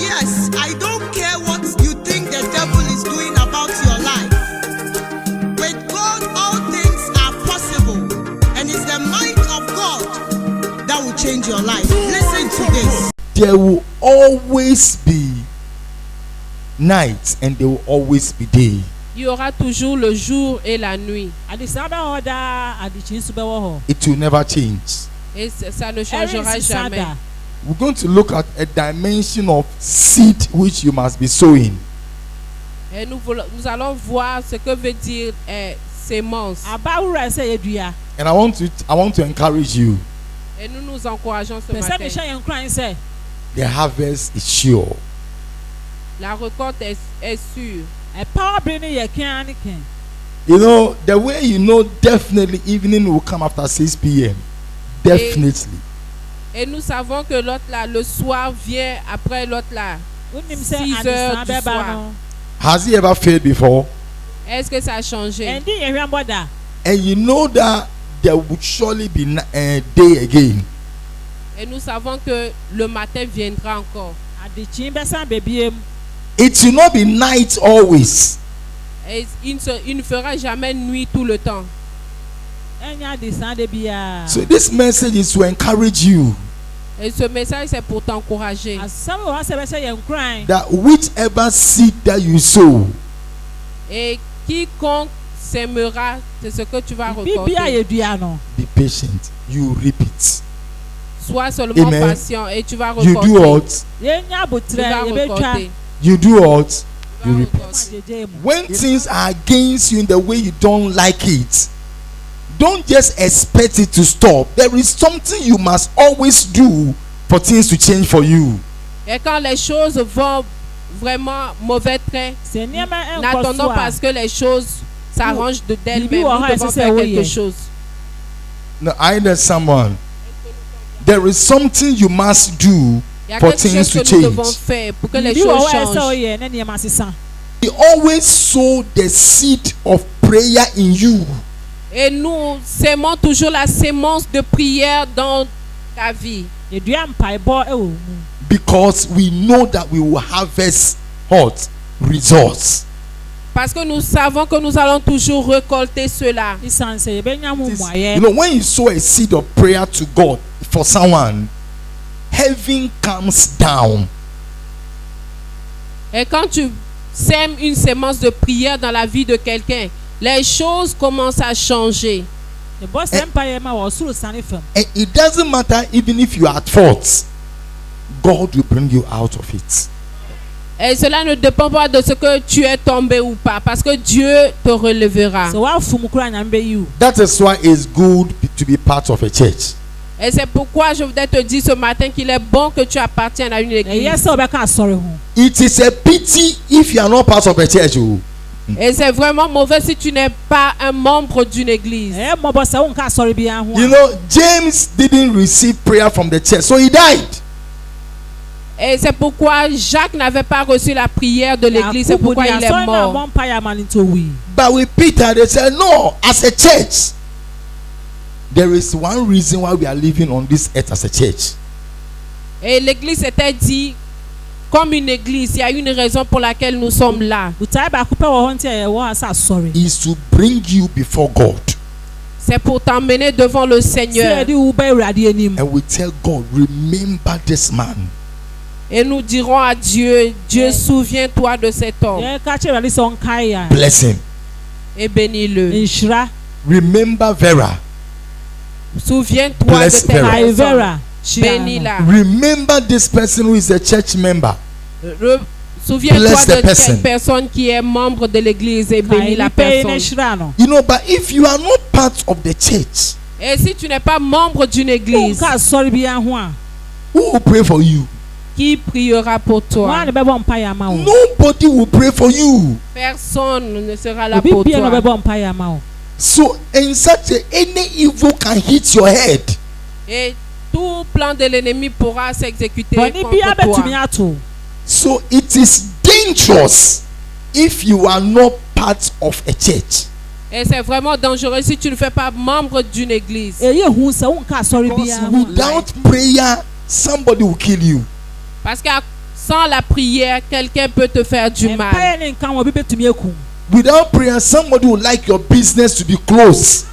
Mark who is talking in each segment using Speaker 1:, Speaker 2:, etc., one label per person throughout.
Speaker 1: Yes, I don't care what you think the devil is doing about your life. With God, all things are possible. And it's the might of God that will change your life. Listen to this.
Speaker 2: There will always be night and there will always be day.
Speaker 3: Il y aura toujours le jour et la nuit.
Speaker 2: It will never change.
Speaker 3: Et ça ne changera jamais.
Speaker 2: We're going to look at a dimension of seed which you must be sowing.
Speaker 3: Et nous allons voir ce que veut dire sémence.
Speaker 2: And I want to encourage you.
Speaker 3: Et nous nous encourageons ce matin.
Speaker 2: The harvest is sure.
Speaker 3: La récolte est sûre.
Speaker 2: You know, the way you know definitely evening will come after 6 p.m. Definitely.
Speaker 3: Et nous savons que l'autre là, le soir vient après l'autre là. 6 heures du soir.
Speaker 2: Has it ever failed before?
Speaker 3: Est-ce que ça a changé?
Speaker 2: And you know that there would surely be a day again.
Speaker 3: Et nous savons que le matin viendra encore.
Speaker 2: It will not be night always.
Speaker 3: Et il ne fera jamais nuit tout le temps.
Speaker 2: So this message is to encourage you.
Speaker 3: Et ce message c'est pour t'encourager.
Speaker 2: That whichever seed that you sow.
Speaker 3: Et quiconque sèmera, c'est ce que tu vas récolter.
Speaker 2: Be patient. You reap it.
Speaker 3: Sois seulement
Speaker 2: Amen.
Speaker 3: patient et tu vas récolter.
Speaker 2: You do what?
Speaker 3: Tu vas récolter.
Speaker 2: You do what? You reap it. When things are against you in the way you don't like it, don't just expect it to stop. There is something you must always do for things to change for you.
Speaker 3: Et quand les choses vont vraiment mauvais train, n'attendons pas à ce que les choses s'arrangent d'elles-mêmes. Nous devons faire quelque chose.
Speaker 2: Now, I know someone. There is something you must do for things to change.
Speaker 3: Pour que les choses changent.
Speaker 2: We always sow the seed of prayer in you.
Speaker 3: Et nous sémons toujours la sémence de prière dans ta vie.
Speaker 2: Because we know that we will harvest what? Results.
Speaker 3: Parce que nous savons que nous allons toujours récolter cela.
Speaker 2: You know, when you sow a seed of prayer to God for someone, heaven comes down.
Speaker 3: Et quand tu sèmes une sémence de prière dans la vie de quelqu'un, les choses commencent à changer.
Speaker 2: And it doesn't matter even if you are at fault, God will bring you out of it.
Speaker 3: Et cela ne dépend pas de ce que tu es tombé ou pas, parce que Dieu te relèvera.
Speaker 2: That is why it's good to be part of a church.
Speaker 3: Et c'est pourquoi je voudrais te dire ce matin qu'il est bon que tu appartiennes à une église.
Speaker 2: It is a pity if you are not part of a church.
Speaker 3: Et c'est vraiment mauvais si tu n'es pas un membre d'une église.
Speaker 2: You know, James didn't receive prayer from the church, so he died.
Speaker 3: Et c'est pourquoi Jacques n'avait pas reçu la prière de l'église, c'est pourquoi il est mort.
Speaker 2: But with Peter, they said, no, as a church, there is one reason why we are living on this earth as a church.
Speaker 3: Et l'église s'était dit, comme une église, il y a une raison pour laquelle nous sommes là.
Speaker 2: Is to bring you before God.
Speaker 3: C'est pour t'emmener devant le Seigneur.
Speaker 2: And we tell God, remember this man.
Speaker 3: Et nous dirons à Dieu, Dieu, souviens-toi de cet homme.
Speaker 2: Bless him.
Speaker 3: Et bénis-le.
Speaker 2: Remember Vera.
Speaker 3: Souviens-toi
Speaker 2: Bless
Speaker 3: de Vera. Bénis-la.
Speaker 2: Remember this person who is a church member.
Speaker 3: Souviens-toi de cette personne qui est membre de l'église et bénis la personne.
Speaker 2: You know, but if you are not part of the church,
Speaker 3: et si tu n'es pas membre d'une église,
Speaker 2: who will pray for you?
Speaker 3: Qui priera pour toi?
Speaker 2: Nobody will pray for you.
Speaker 3: Personne ne sera là pour toi.
Speaker 2: So in such a, any evil can hit your head.
Speaker 3: Et tout plan de l'ennemi pourra s'exécuter contre toi.
Speaker 2: So it is dangerous if you are not part of a church.
Speaker 3: Et c'est vraiment dangereux si tu ne fais pas membre d'une église.
Speaker 2: Because without prayer, somebody will kill you.
Speaker 3: Parce que Sans la prière, quelqu'un peut te faire du mal.
Speaker 2: Without prayer, somebody would like your business to be closed.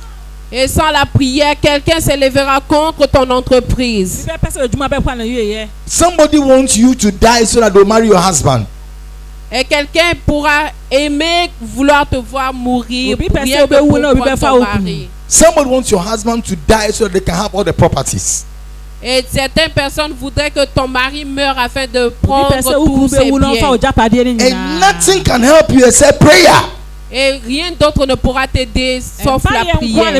Speaker 3: Et sans la prière, quelqu'un se lèvera contre ton entreprise.
Speaker 2: Somebody wants you to die so that they'll marry your husband.
Speaker 3: Et quelqu'un pourra aimer, vouloir te voir mourir, rien que pour prendre ton mari.
Speaker 2: Somebody wants your husband to die so that they can have all the properties.
Speaker 3: Et certaines personnes voudraient que ton mari meure afin de prendre tous ses biens.
Speaker 2: And nothing can help you except prayer.
Speaker 3: Et rien d'autre ne pourra t'aider sauf la prière.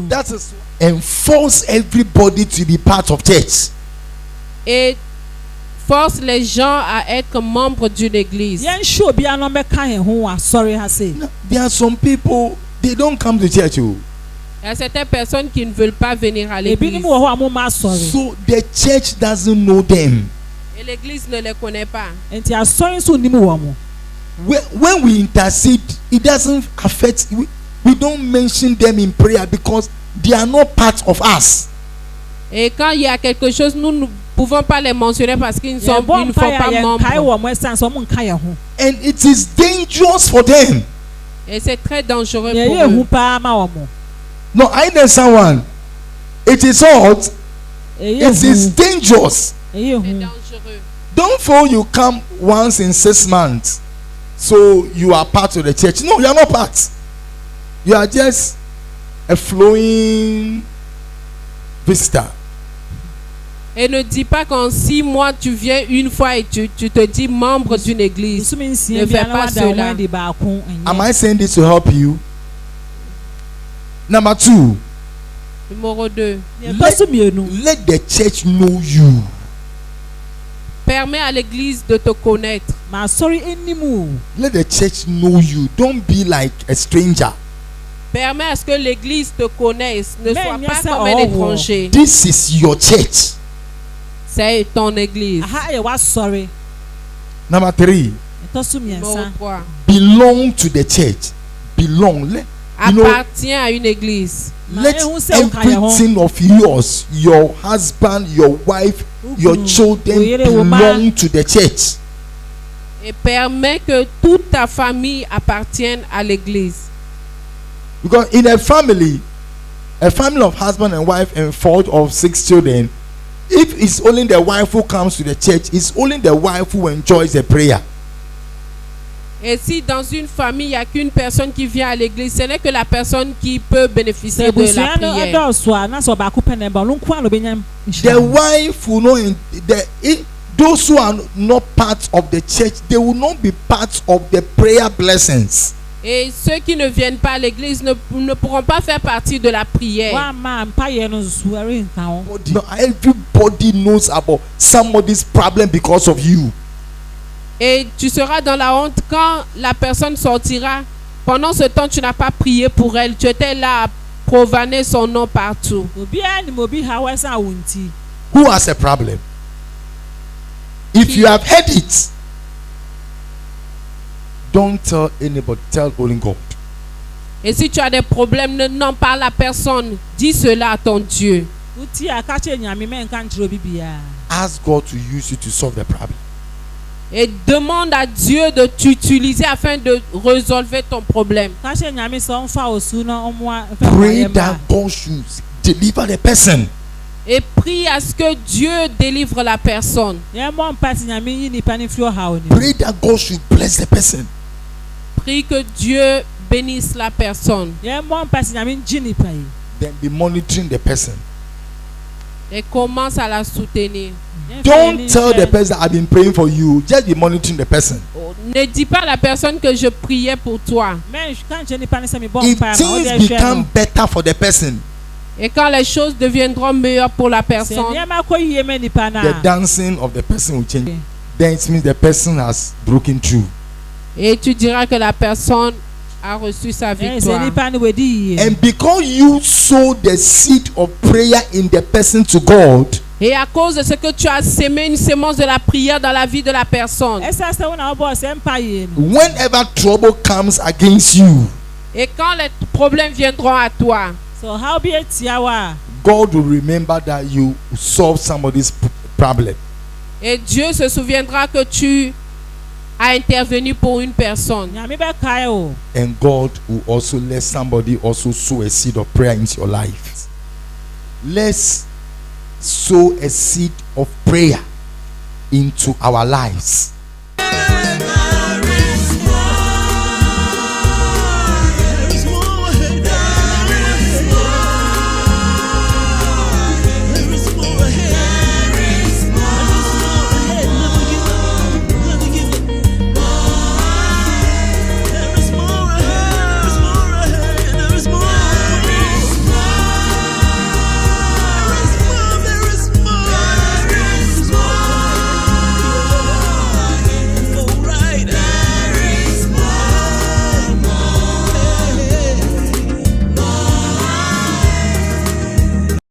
Speaker 2: That is and force everybody to be part of church.
Speaker 3: Et force les gens à être membres d'une église.
Speaker 2: There are some people, they don't come to church.
Speaker 3: Il y a certaines personnes qui ne veulent pas venir à l'église.
Speaker 2: So the church doesn't know them.
Speaker 3: Et l'église ne les connaît pas.
Speaker 2: When we intercede, it doesn't affect. We don't mention them in prayer because they are not part of us.
Speaker 3: Et quand il y a quelque chose, nous ne pouvons pas les mentionner parce qu'ils ne sont pas membres.
Speaker 2: And it is dangerous for them.
Speaker 3: Et c'est très dangereux pour eux.
Speaker 2: No, I know someone. It is hot. It is dangerous.
Speaker 3: C'est dangereux.
Speaker 2: Don't feel you come once in 6 months, so you are part of the church. No, you are not part. You are just a flowing visitor.
Speaker 3: Et ne dis pas qu'en 6 mois tu viens une fois et tu te dis membre d'une église. Ne fais pas cela.
Speaker 2: Am I saying this to help you? Number 2.
Speaker 3: Numéro 2.
Speaker 2: Let the church know you.
Speaker 3: Permets à l'église de te connaître.
Speaker 2: Let the church know you. Don't be like a stranger.
Speaker 3: Permets à ce que l'église te connaisse. Ne sois pas comme un étranger.
Speaker 2: This is your church.
Speaker 3: C'est ton église.
Speaker 2: Number 3.
Speaker 3: Numéro 3.
Speaker 2: Belong to the church. Belong.
Speaker 3: Appartient à une église.
Speaker 2: Let everything of yours, your husband, your wife, your children belong to the church.
Speaker 3: Et permets que toute ta famille appartienne à l'église.
Speaker 2: Because in a family of husband and wife and 4 or 6 children, if it's only the wife who comes to the church, it's only the wife who enjoys the prayer.
Speaker 3: Et si dans une famille, il n'y a qu'une personne qui vient à l'église, ce n'est que la personne qui peut bénéficier de la prière.
Speaker 2: The wife will know, those who are not part of the church, they will not be part of the prayer blessings.
Speaker 3: Et ceux qui ne viennent pas à l'église ne pourront pas faire partie de la prière.
Speaker 2: Everybody knows about somebody's problem because of you.
Speaker 3: Et tu seras dans la honte quand la personne sortira. Pendant ce temps, tu n'as pas prié pour elle. Tu étais là à profaner son nom partout.
Speaker 2: Who has a problem? If you have heard it, don't tell anybody. Tell only God.
Speaker 3: Et si tu as des problèmes, n'en parle à personne. Dis cela à ton Dieu.
Speaker 2: Ask God to use you to solve the problem.
Speaker 3: Et demande à Dieu de t'utiliser afin de résolver ton problème.
Speaker 2: Pray that God should deliver the person.
Speaker 3: Et prie à ce que Dieu délivre la personne.
Speaker 2: Pray that God should bless the person.
Speaker 3: Prie que Dieu bénisse la personne.
Speaker 2: Then be monitoring the person.
Speaker 3: Et commence à la soutenir.
Speaker 2: Don't tell the person I've been praying for you. Just be monitoring the person.
Speaker 3: Ne dis pas à la personne que je priais pour toi.
Speaker 2: If things become better for the person,
Speaker 3: et quand les choses deviendront meilleures pour la personne,
Speaker 2: the dancing of the person will change. Then it means the person has broken through.
Speaker 3: Et tu diras que la personne a reçu sa victoire.
Speaker 2: And because you sow the seed of prayer in the person to God,
Speaker 3: et à cause de ce que tu as sémé une sémence de la prière dans la vie de la personne,
Speaker 2: whenever trouble comes against you,
Speaker 3: et quand les problèmes viendront à toi,
Speaker 2: God will remember that you solved somebody's problem.
Speaker 3: Et Dieu se souviendra que tu as intervenu pour une personne.
Speaker 2: And God will also let somebody also sow a seed of prayer into your life. Let's sow a seed of prayer into our lives.